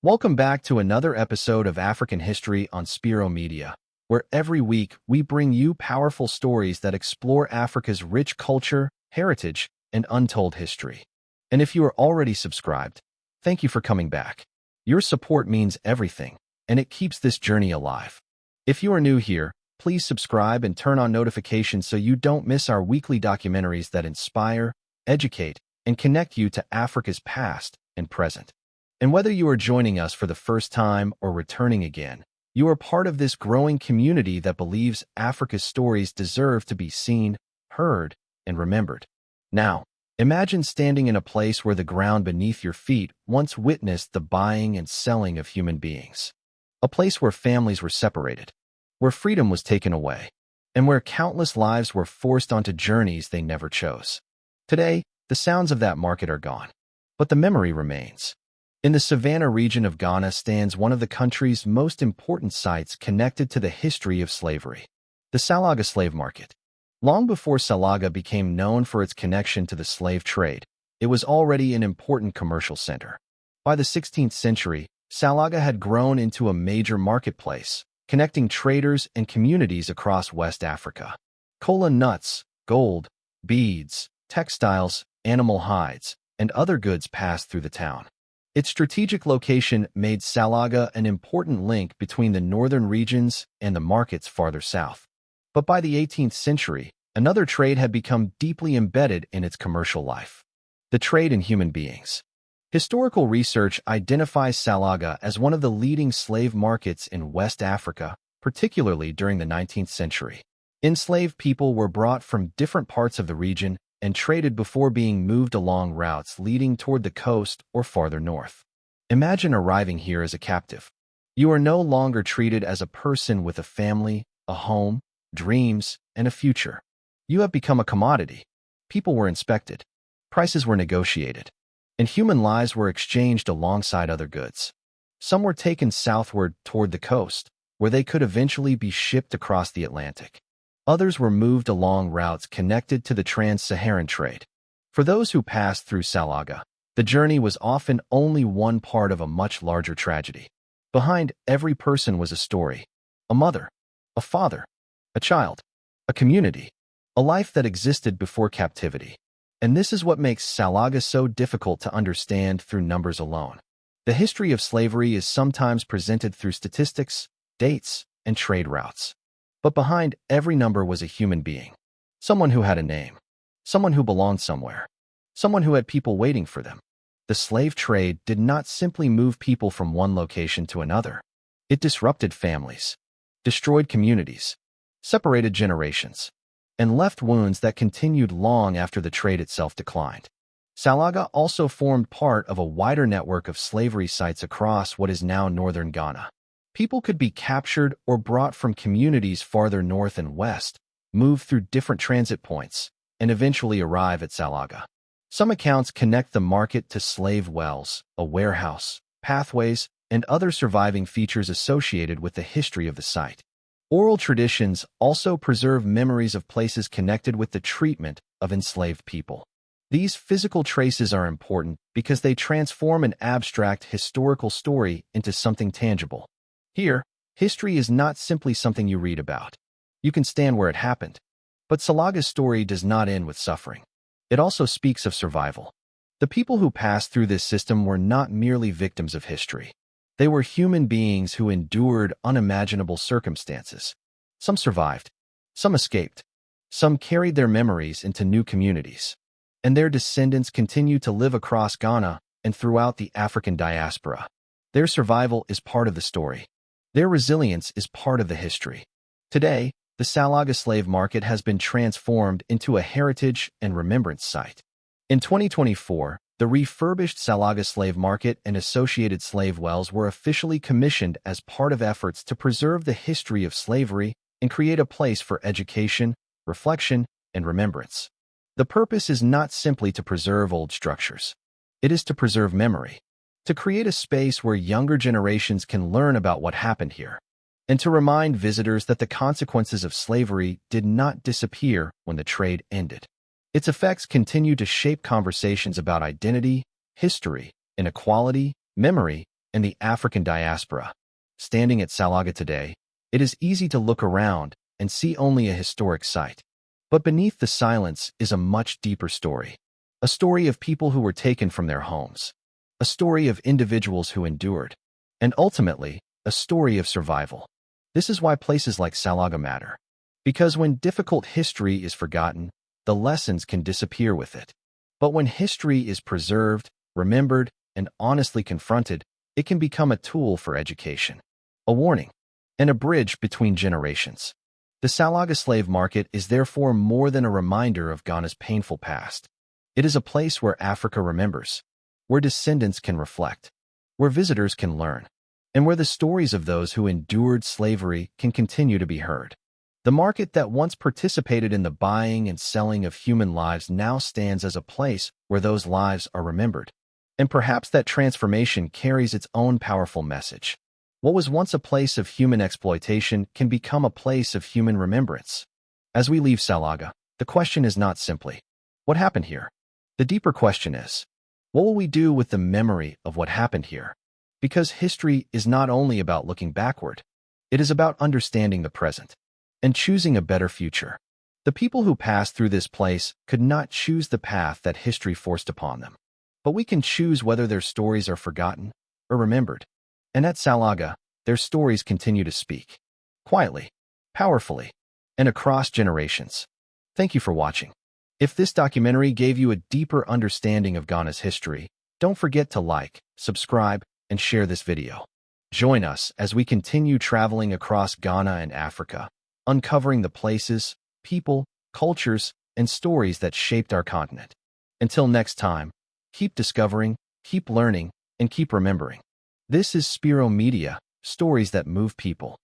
Welcome back to another episode of African History on Spiro Media, where every week we bring you powerful stories that explore Africa's rich culture, heritage, and untold history. And if you are already subscribed, thank you for coming back. Your support means everything, and it keeps this journey alive. If you are new here, please subscribe and turn on notifications so you don't miss our weekly documentaries that inspire, educate, and connect you to Africa's past and present. And whether you are joining us for the first time or returning again, you are part of this growing community that believes Africa's stories deserve to be seen, heard, and remembered. Now, imagine standing in a place where the ground beneath your feet once witnessed the buying and selling of human beings. A place where families were separated, where freedom was taken away, and where countless lives were forced onto journeys they never chose. Today, the sounds of that market are gone, but the memory remains. In the Savannah region of Ghana stands one of the country's most important sites connected to the history of slavery, the Salaga Slave Market. Long before Salaga became known for its connection to the slave trade, it was already an important commercial center. By the 16th century, Salaga had grown into a major marketplace, connecting traders and communities across West Africa. Kola nuts, gold, beads, textiles, animal hides, and other goods passed through the town. Its strategic location made Salaga an important link between the northern regions and the markets farther south. But by the 18th century, another trade had become deeply embedded in its commercial life: the trade in human beings. Historical research identifies Salaga as one of the leading slave markets in West Africa, particularly during the 19th century. Enslaved people were brought from different parts of the region and traded before being moved along routes leading toward the coast or farther north. Imagine arriving here as a captive. You are no longer treated as a person with a family, a home, dreams, and a future. You have become a commodity. People were inspected, prices were negotiated, and human lives were exchanged alongside other goods. Some were taken southward toward the coast, where they could eventually be shipped across the Atlantic. Others were moved along routes connected to the trans-Saharan trade. For those who passed through Salaga, the journey was often only one part of a much larger tragedy. Behind every person was a story: a mother, a father, a child, a community, a life that existed before captivity. And this is what makes Salaga so difficult to understand through numbers alone. The history of slavery is sometimes presented through statistics, dates, and trade routes. But behind every number was a human being. Someone who had a name. Someone who belonged somewhere. Someone who had people waiting for them. The slave trade did not simply move people from one location to another. It disrupted families, destroyed communities, separated generations, and left wounds that continued long after the trade itself declined. Salaga also formed part of a wider network of slavery sites across what is now northern Ghana. People could be captured or brought from communities farther north and west, move through different transit points, and eventually arrive at Salaga. Some accounts connect the market to slave wells, a warehouse, pathways, and other surviving features associated with the history of the site. Oral traditions also preserve memories of places connected with the treatment of enslaved people. These physical traces are important because they transform an abstract historical story into something tangible. Here, history is not simply something you read about. You can stand where it happened. But Salaga's story does not end with suffering. It also speaks of survival. The people who passed through this system were not merely victims of history. They were human beings who endured unimaginable circumstances. Some survived. Some escaped. Some carried their memories into new communities. And their descendants continue to live across Ghana and throughout the African diaspora. Their survival is part of the story. Their resilience is part of the history. Today, the Salaga Slave Market has been transformed into a heritage and remembrance site. In 2024, the refurbished Salaga Slave Market and associated slave wells were officially commissioned as part of efforts to preserve the history of slavery and create a place for education, reflection, and remembrance. The purpose is not simply to preserve old structures. It is to preserve memory, to create a space where younger generations can learn about what happened here, and to remind visitors that the consequences of slavery did not disappear when the trade ended. Its effects continue to shape conversations about identity, history, inequality, memory, and the African diaspora. Standing at Salaga today, it is easy to look around and see only a historic site. But beneath the silence is a much deeper story. A story of people who were taken from their homes. A story of individuals who endured. And ultimately, a story of survival. This is why places like Salaga matter. Because when difficult history is forgotten, the lessons can disappear with it. But when history is preserved, remembered, and honestly confronted, it can become a tool for education, a warning, and a bridge between generations. The Salaga Slave Market is therefore more than a reminder of Ghana's painful past. It is a place where Africa remembers, where descendants can reflect, where visitors can learn, and where the stories of those who endured slavery can continue to be heard. The market that once participated in the buying and selling of human lives now stands as a place where those lives are remembered. And perhaps that transformation carries its own powerful message. What was once a place of human exploitation can become a place of human remembrance. As we leave Salaga, the question is not simply, what happened here? The deeper question is, what will we do with the memory of what happened here? Because history is not only about looking backward, it is about understanding the present and choosing a better future. The people who passed through this place could not choose the path that history forced upon them. But we can choose whether their stories are forgotten or remembered. And at Salaga, their stories continue to speak. Quietly, powerfully, and across generations. Thank you for watching. If this documentary gave you a deeper understanding of Ghana's history, don't forget to like, subscribe, and share this video. Join us as we continue traveling across Ghana and Africa, uncovering the places, people, cultures, and stories that shaped our continent. Until next time, keep discovering, keep learning, and keep remembering. This is Spiro Media, stories that move people.